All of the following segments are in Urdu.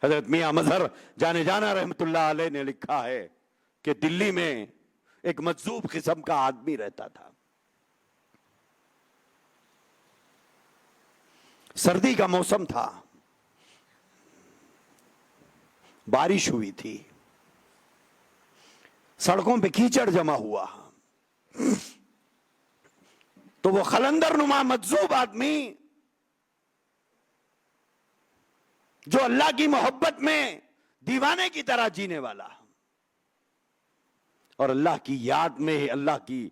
حضرت میاں مظہر جانے جانا رحمت اللہ علیہ نے لکھا ہے کہ دلی میں ایک مجذوب قسم کا آدمی رہتا تھا. سردی کا موسم تھا، بارش ہوئی تھی، سڑکوں پہ کیچڑ جمع ہوا. تو وہ خلندر نما مجذوب آدمی جو اللہ کی محبت میں دیوانے کی طرح جینے والا اور اللہ کی یاد میں، اللہ کی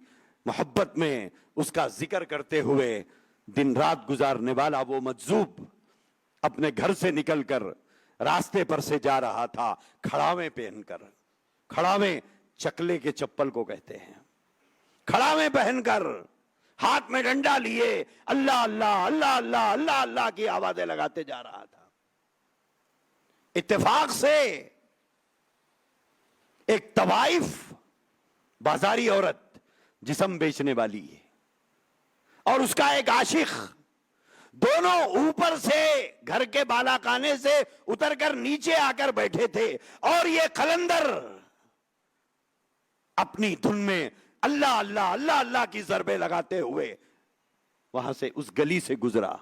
محبت میں اس کا ذکر کرتے ہوئے دن رات گزارنے والا وہ مجذوب اپنے گھر سے نکل کر راستے پر سے جا رہا تھا کھڑاویں پہن کر. کھڑاویں چکلے کے چپل کو کہتے ہیں. کھڑاویں پہن کر ہاتھ میں ڈنڈا لیے اللہ اللہ اللہ اللہ اللہ اللہ کی آوازیں لگاتے جا رہا تھا. اتفاق سے ایک طوائف بازاری عورت جسم بیچنے والی ہے اور اس کا ایک عاشق، دونوں اوپر سے گھر کے بالا خانے سے اتر کر نیچے آ کر بیٹھے تھے اور یہ قلندر اپنی دھن میں اللہ اللہ اللہ اللہ کی ضربیں لگاتے ہوئے وہاں سے اس گلی سے گزرا.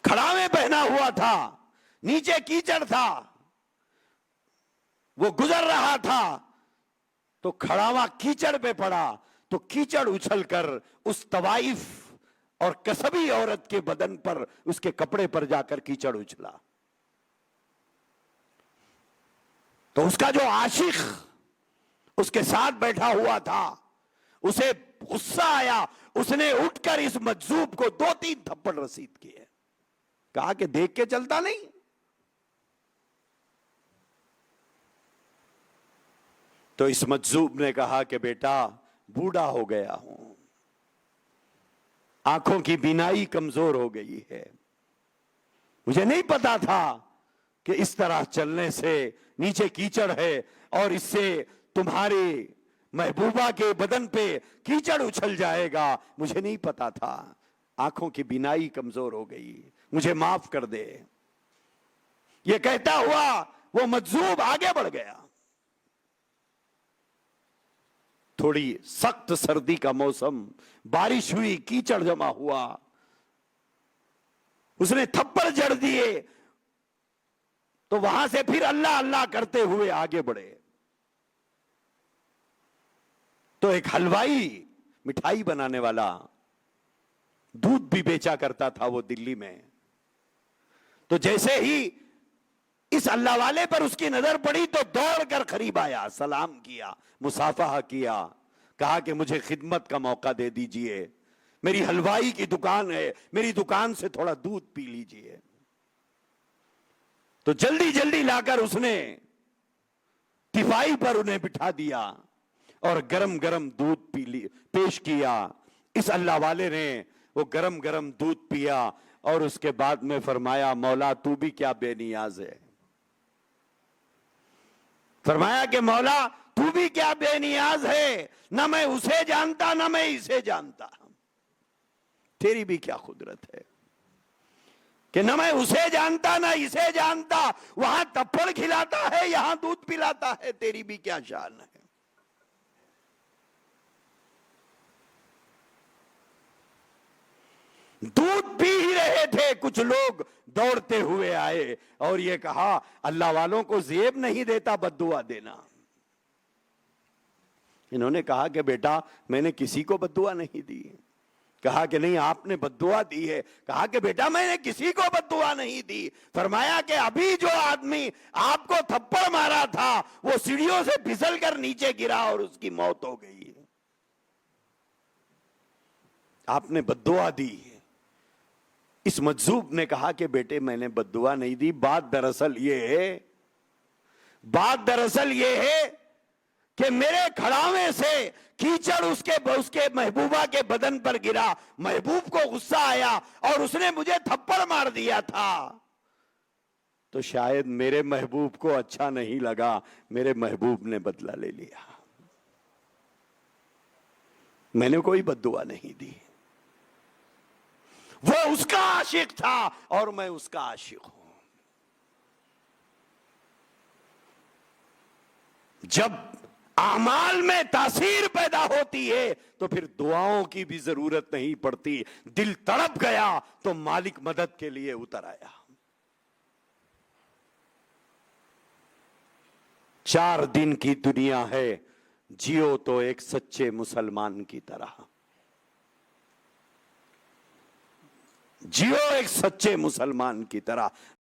کھڑاویں پہنا ہوا تھا، نیچے کیچڑ تھا، وہ گزر رہا تھا تو کھڑاوا کیچڑ پہ پڑا تو کیچڑ اچھل کر اس طوائف اور کسبی عورت کے بدن پر، اس کے کپڑے پر جا کر کیچڑ اچھلا. تو اس کا جو عاشق اس کے ساتھ بیٹھا ہوا تھا اسے غصہ آیا، اس نے اٹھ کر اس مجذوب کو 2-3 تھپڑ رسید کیے. کہا کہ دیکھ کے چلتا نہیں. تو اس مجذوب نے کہا کہ بیٹا بوڑھا ہو گیا ہوں، آنکھوں کی بینائی کمزور ہو گئی ہے، مجھے نہیں پتا تھا کہ اس طرح چلنے سے نیچے کیچڑ ہے اور اس سے تمہاری محبوبہ کے بدن پہ کیچڑ اچھل جائے گا، مجھے نہیں پتا تھا، آنکھوں کی بینائی کمزور ہو گئی، مجھے معاف کر دے. یہ کہتا ہوا وہ مجذوب آگے بڑھ گیا. تھوڑی سخت سردی کا موسم، بارش ہوئی، کیچڑ جمع ہوا، اس نے تھپڑ جڑ دیے تو وہاں سے پھر اللہ اللہ کرتے ہوئے آگے بڑھے. تو ایک حلوائی، مٹھائی بنانے والا، دودھ بھی بیچا کرتا تھا وہ دلی میں. تو جیسے ہی اس اللہ والے پر اس کی نظر پڑی تو دوڑ کر قریب آیا، سلام کیا، مصافحہ کیا، کہا کہ مجھے خدمت کا موقع دے دیجئے، میری حلوائی کی دکان ہے، میری دکان سے تھوڑا دودھ پی لیجئے. تو جلدی جلدی لا کر اس نے ٹیپائی پر انہیں بٹھا دیا اور گرم گرم دودھ پیش کیا. اس اللہ والے نے وہ گرم گرم دودھ پیا اور اس کے بعد میں فرمایا مولا تو بھی کیا بے نیاز ہے. فرمایا کہ مولا تو بھی کیا بے نیاز ہے، نہ میں اسے جانتا نہ میں اسے جانتا، تیری بھی کیا قدرت ہے کہ نہ میں اسے جانتا نہ اسے جانتا، وہاں تپڑ کھلاتا ہے یہاں دودھ پلاتا ہے، تیری بھی کیا شان ہے. دودھ پی ہی رہے تھے، کچھ لوگ دوڑتے ہوئے آئے اور یہ کہا اللہ والوں کو زیب نہیں دیتا بد دعا دینا. انہوں نے کہا کہ بیٹا میں نے کسی کو بد دعا نہیں دی. کہا کہ نہیں آپ نے بد دعا دی ہے. کہا کہ بیٹا میں نے کسی کو بد دعا نہیں دی. فرمایا کہ ابھی جو آدمی آپ کو تھپڑ مارا تھا وہ سیڑھیوں سے پھسل کر نیچے گرا اور اس کی موت ہو گئی، آپ نے بد دعا دی. اس مجذوب نے کہا کہ بیٹے میں نے بد دعا نہیں دی، بات دراصل یہ ہے کہ میرے کھڑاوے سے کیچڑ اس کے محبوبہ کے بدن پر گرا، محبوب کو غصہ آیا اور اس نے مجھے تھپڑ مار دیا تھا. تو شاید میرے محبوب کو اچھا نہیں لگا، میرے محبوب نے بدلہ لے لیا. میں نے کوئی بد دعا نہیں دی، وہ اس کا عاشق تھا اور میں اس کا عاشق ہوں. جب اعمال میں تاثیر پیدا ہوتی ہے تو پھر دعاؤں کی بھی ضرورت نہیں پڑتی. دل تڑپ گیا تو مالک مدد کے لیے اتر آیا. 4 دن کی دنیا ہے, جیو تو ایک سچے مسلمان کی طرح. جیو ایک سچے مسلمان کی طرح.